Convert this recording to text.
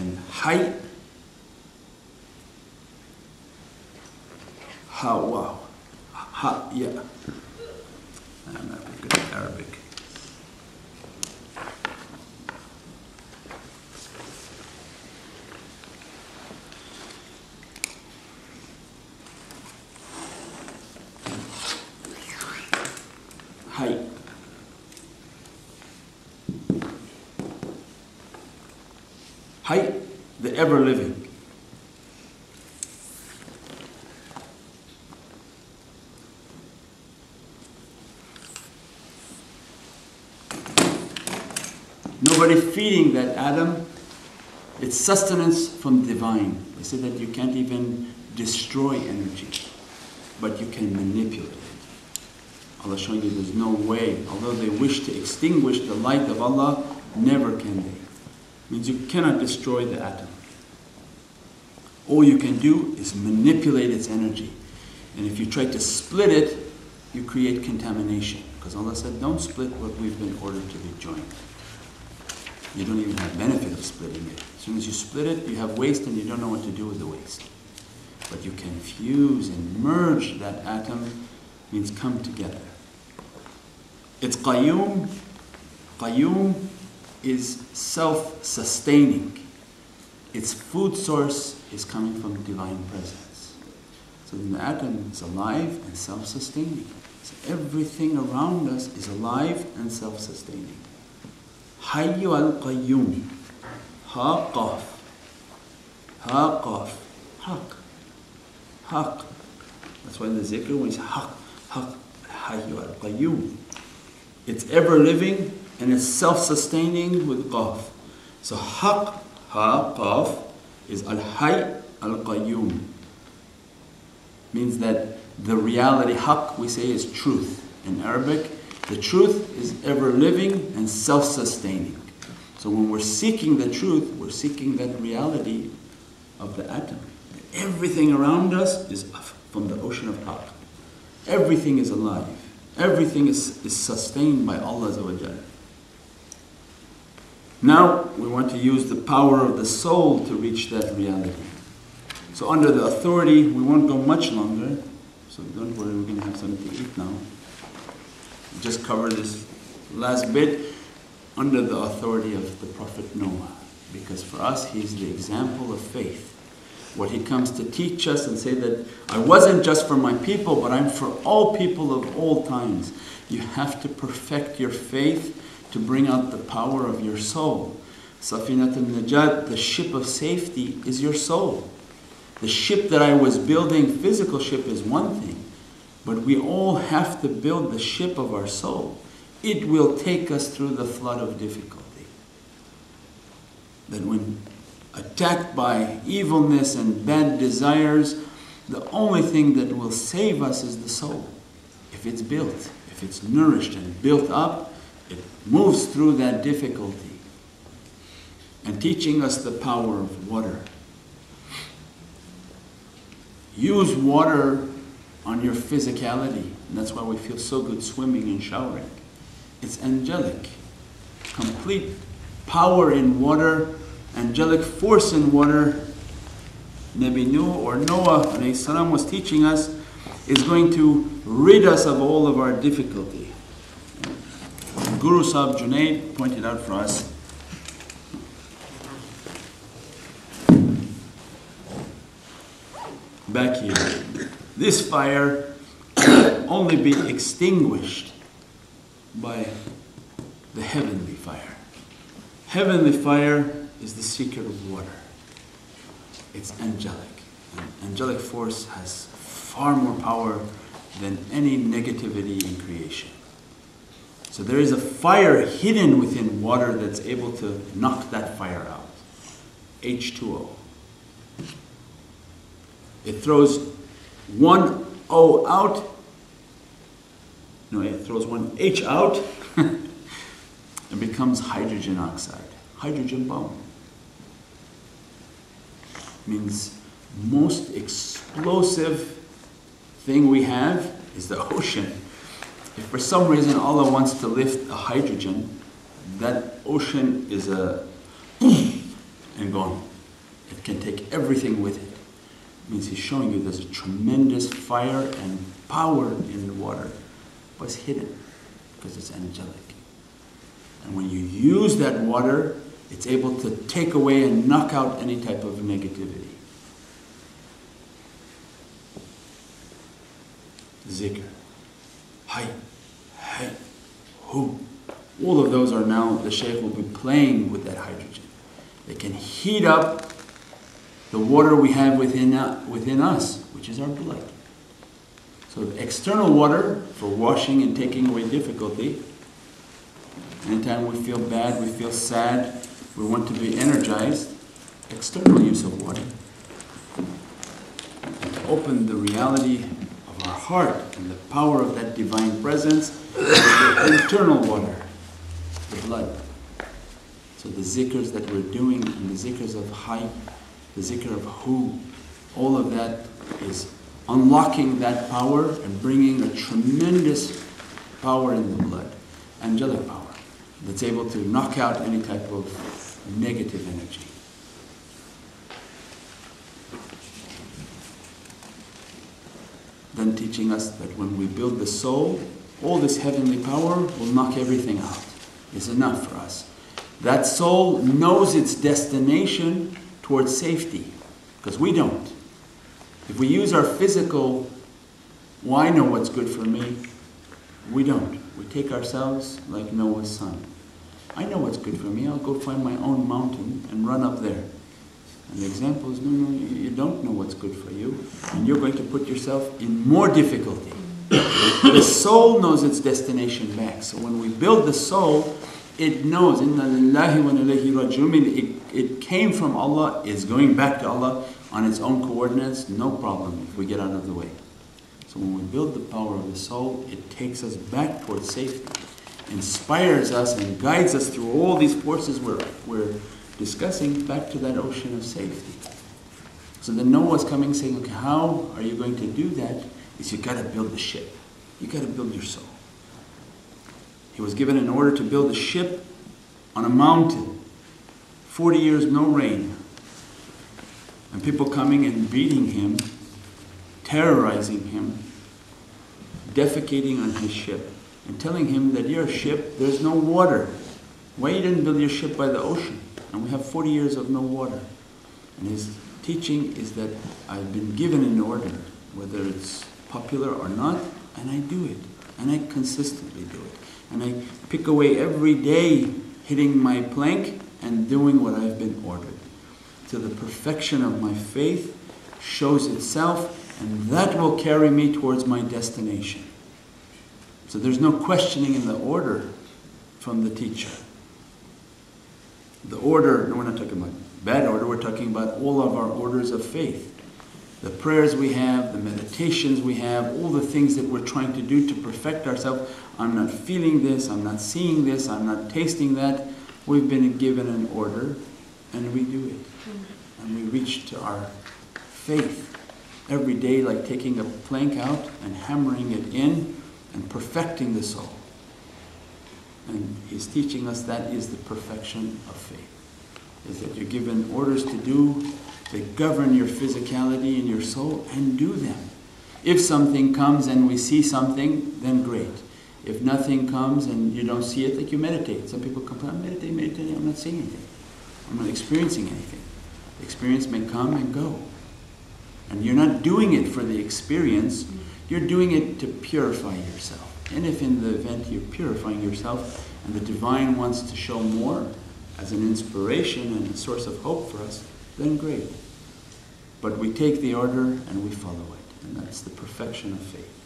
and Hay. Ha, wow. Ha, yeah. I'm not very good at Arabic. Hay. Hay, the ever-living. Nobody feeding that atom, it's sustenance from divine. They say that you can't even destroy energy, but you can manipulate it. Allah showing you there's no way, although they wish to extinguish the light of Allah, never can they. Means you cannot destroy the atom. All you can do is manipulate its energy. And if you try to split it, you create contamination. Because Allah said, don't split what we've been ordered to be joined. You don't even have benefit of splitting it. As soon as you split it, you have waste and you don't know what to do with the waste. But you can fuse and merge that atom, means come together. It's Qayyum. Qayyum is self-sustaining. Its food source is coming from divine presence. So then the atom is alive and self-sustaining. So everything around us is alive and self-sustaining. Hayyu al-Qayyum. Ha qaf. Ha qaf. Haq. Haq. That's why the zikr is haq. Haq. Hayyu al-Qayyum. It's ever-living and it's self-sustaining with qaf. So haq, ha, qaf, is al-Hayy al-Qayyum. Means that the reality, haq, we say is truth. In Arabic, the truth is ever-living and self-sustaining. So when we're seeking the truth, we're seeking that reality of the atom. Everything around us is from the ocean of haq. Everything is alive. Everything is sustained by Allah Azza wa Jalla. Now, we want to use the power of the soul to reach that reality. So under the authority, we won't go much longer. So don't worry, we're going to have something to eat now. Just cover this last bit under the authority of the Prophet Noah. Because for us, he's the example of faith. What he comes to teach us and say that I wasn't just for my people, but I'm for all people of all times. You have to perfect your faith to bring out the power of your soul. Safinat al-Najat, the ship of safety, is your soul. The ship that I was building, physical ship, is one thing. But we all have to build the ship of our soul. It will take us through the flood of difficulty. That when attacked by evilness and bad desires, the only thing that will save us is the soul. If it's built, if it's nourished and built up, it moves through that difficulty. And teaching us the power of water. Use water on your physicality. And that's why we feel so good swimming and showering. It's angelic. Complete power in water, angelic force in water. Nabi Nuh or Noah alayhi salam was teaching us is going to rid us of all of our difficulty. Guru Sahib Junaid pointed out for us back here. This fire can only be extinguished by the heavenly fire. Heavenly fire is the secret of water. It's angelic. And angelic force has far more power than any negativity in creation. So there is a fire hidden within water that's able to knock that fire out. H2O. It throws one O out. No, it throws one H out and becomes hydrogen oxide. Hydrogen bomb. Means most explosive thing we have is the ocean. If for some reason Allah wants to lift a hydrogen, that ocean is a and gone. It can take everything with it. It means he's showing you there's a tremendous fire and power in the water, but it's hidden because it's angelic. And when you use that water, it's able to take away and knock out any type of negativity. Zikr, Hay, Hay, Hu. All of those are now, the Shaykh will be playing with that hydrogen. They can heat up the water we have within us, which is our blood. So the external water for washing and taking away difficulty. Anytime we feel bad, we feel sad, we want to be energized, external use of water. And to open the reality of our heart and the power of that divine presence is the internal water, the blood. So the zikrs that we're doing and the zikrs of Hay, the zikr of Hu, all of that is unlocking that power and bringing a tremendous power in the blood, angelic power, that's able to knock out any type of negative energy. Then teaching us that when we build the soul, all this heavenly power will knock everything out. It's enough for us. That soul knows its destination towards safety, because we don't. If we use our physical, well, I know what's good for me, we don't. We take ourselves like Noah's son. I know what's good for me, I'll go find my own mountain and run up there. And the example is, no, you don't know what's good for you, and you're going to put yourself in more difficulty. The soul knows its destination back. So when we build the soul, it knows, Inna lillahi wa inna ilayhi raji'un. It came from Allah, it's going back to Allah on its own coordinates, no problem if we get out of the way. So when we build the power of the soul, it takes us back towards safety, inspires us and guides us through all these forces we're discussing back to that ocean of safety. So then Noah's coming saying, okay, how are you going to do that? Is you got to build the ship. You got to build your soul. He was given an order to build a ship on a mountain. 40 years, no rain. And people coming and beating him, terrorizing him, defecating on his ship, and telling him that your ship, there's no water. Why you didn't build your ship by the ocean? And we have 40 years of no water. And his teaching is that I've been given an order, whether it's popular or not, and I do it. And I consistently do it. And I pick away every day, hitting my plank and doing what I've been ordered. Till the perfection of my faith shows itself, and that will carry me towards my destination. So there's no questioning in the order from the teacher. The order, no, we're not talking about bad order, we're talking about all of our orders of faith. The prayers we have, the meditations we have, all the things that we're trying to do to perfect ourselves. I'm not feeling this, I'm not seeing this, I'm not tasting that. We've been given an order and we do it. And we reach to our faith every day, like taking a plank out and hammering it in and perfecting the soul. And he's teaching us that is the perfection of faith. Is that you're given orders to do that govern your physicality and your soul, and do them. If something comes and we see something, then great. If nothing comes and you don't see it, like you meditate. Some people complain, I'm meditating, I'm not seeing anything. I'm not experiencing anything. The experience may come and go. And you're not doing it for the experience, you're doing it to purify yourself. And if in the event you're purifying yourself and the divine wants to show more as an inspiration and a source of hope for us, then great. But we take the order and we follow it. And that's the perfection of faith.